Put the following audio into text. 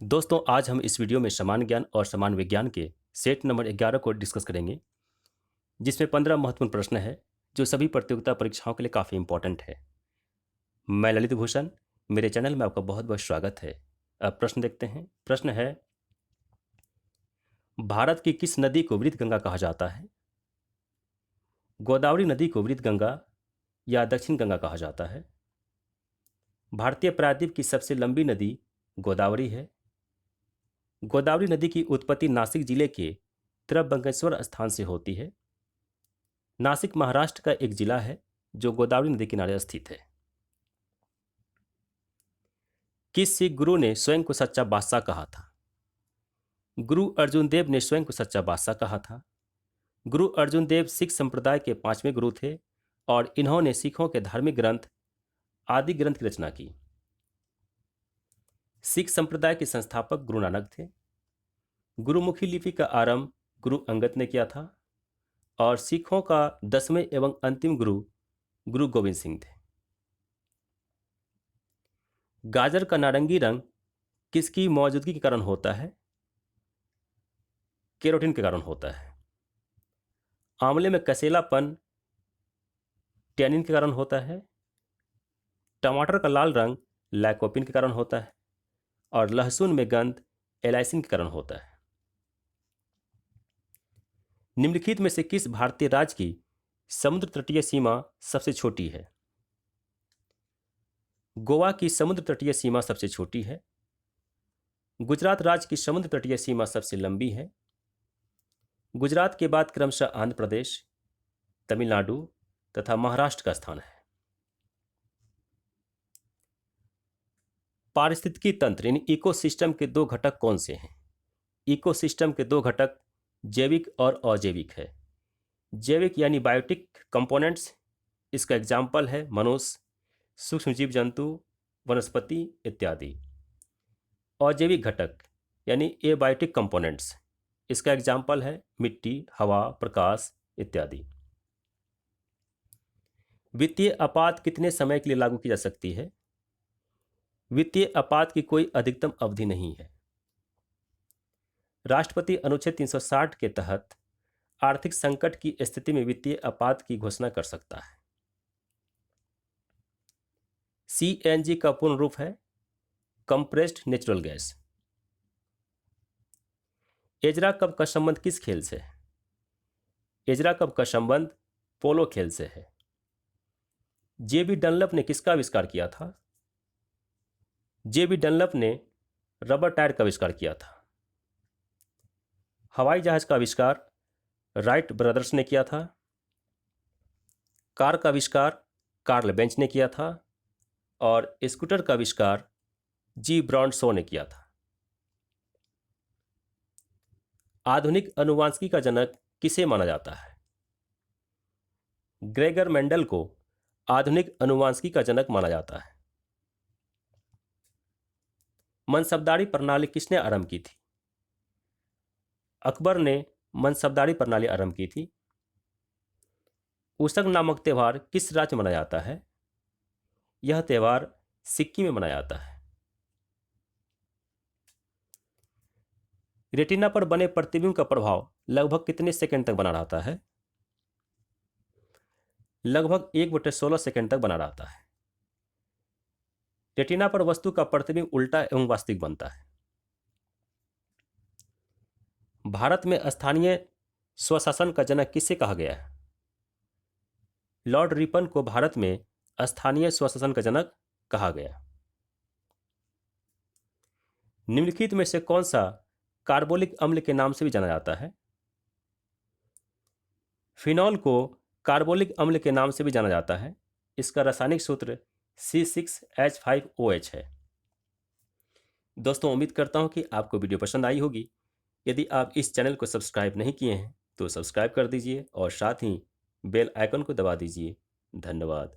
दोस्तों आज हम इस वीडियो में समान ज्ञान और समान विज्ञान के सेट नंबर 11 को डिस्कस करेंगे, जिसमें 15 महत्वपूर्ण प्रश्न है जो सभी प्रतियोगिता परीक्षाओं के लिए काफ़ी इंपॉर्टेंट है। मैं ललित भूषण, मेरे चैनल में आपका बहुत बहुत स्वागत है। अब प्रश्न देखते हैं। प्रश्न है, भारत की किस नदी को वृत गंगा कहा जाता है? गोदावरी नदी को वृत गंगा या दक्षिण गंगा कहा जाता है। भारतीय प्रायद्वीप की सबसे लंबी नदी गोदावरी है। गोदावरी नदी की उत्पत्ति नासिक जिले के त्र्यंबकेश्वर स्थान से होती है। नासिक महाराष्ट्र का एक जिला है जो गोदावरी नदी किनारे स्थित है। किस सिख गुरु ने स्वयं को सच्चा बादशाह कहा था? गुरु अर्जुन देव ने स्वयं को सच्चा बादशाह कहा था। गुरु अर्जुन देव सिख संप्रदाय के 5वें गुरु थे और इन्होंने सिखों के धार्मिक ग्रंथ आदि ग्रंथ की रचना की। सिख संप्रदाय के संस्थापक गुरु नानक थे। गुरुमुखी लिपि का आरंभ गुरु अंगद ने किया था और सिखों का 10वें एवं अंतिम गुरु गुरु गोविंद सिंह थे। गाजर का नारंगी रंग किसकी मौजूदगी के कारण होता है? कैरोटीन के कारण होता है। आंवले में कसेलापन टैनिन के कारण होता है। टमाटर का लाल रंग लाइकोपिन के कारण होता है और लहसुन में गंध एलाइसिन के कारण होता है। निम्नलिखित में से किस भारतीय राज्य की समुद्र तटीय सीमा सबसे छोटी है? गोवा की समुद्र तटीय सीमा सबसे छोटी है। गुजरात राज्य की समुद्र तटीय सीमा सबसे लंबी है। गुजरात के बाद क्रमशः आंध्र प्रदेश, तमिलनाडु तथा महाराष्ट्र का स्थान है। पारिस्थितिकी तंत्र यानी इकोसिस्टम के दो घटक कौन से हैं? इकोसिस्टम के दो घटक जैविक और अजैविक है। जैविक यानी बायोटिक कंपोनेंट्स, इसका एग्जाम्पल है मनुष्य, सूक्ष्म जीव जंतु, वनस्पति इत्यादि। अजैविक घटक यानी एबायोटिक कंपोनेंट्स, इसका एग्जाम्पल है मिट्टी, हवा, प्रकाश इत्यादि। वित्तीय आपात कितने समय के लिए लागू की जा सकती है? वित्तीय आपात की कोई अधिकतम अवधि नहीं है। राष्ट्रपति अनुच्छेद 360 के तहत आर्थिक संकट की स्थिति में वित्तीय आपात की घोषणा कर सकता है। सीएनजी का पूर्ण रूप है compressed natural gas. Ezra cup का संबंध किस खेल से है? एजरा कप का संबंध पोलो खेल से है। जेबी डनलप ने किसका आविष्कार किया था? जेबी डनलप ने रबर टायर का आविष्कार किया था। हवाई जहाज का आविष्कार राइट ब्रदर्स ने किया था। कार का आविष्कार कार्ल बेंच ने किया था और स्कूटर का आविष्कार जी ब्रॉन्ड शो ने किया था। आधुनिक अनुवांशिकी का जनक किसे माना जाता है? ग्रेगर मेंडल को आधुनिक अनुवांशिकी का जनक माना जाता है। मनसबदारी प्रणाली किसने आरंभ की थी? अकबर ने मनसबदारी प्रणाली आरंभ की थी। उसक नामक त्यौहार किस राज्य में मनाया जाता है? यह त्यौहार सिक्किम में मनाया जाता है। रेटिना पर बने प्रतिबिंब का प्रभाव लगभग कितने सेकंड तक बना रहता है? लगभग 1/16 सेकंड तक बना रहता है। रेटिना पर वस्तु का प्रतिबिंब उल्टा एवं वास्तविक बनता है। भारत में स्थानीय स्वशासन का जनक किसे कहा गया है? लॉर्ड रिपन को भारत में स्थानीय स्वशासन का जनक कहा गया। निम्नलिखित में से कौन सा कार्बोलिक अम्ल के नाम से भी जाना जाता है? फिनॉल को कार्बोलिक अम्ल के नाम से भी जाना जाता है। इसका रासायनिक सूत्र C6H5OH है। दोस्तों, उम्मीद करता हूं कि आपको वीडियो पसंद आई होगी। यदि आप इस चैनल को सब्सक्राइब नहीं किए हैं तो सब्सक्राइब कर दीजिए और साथ ही बेल आइकन को दबा दीजिए। धन्यवाद।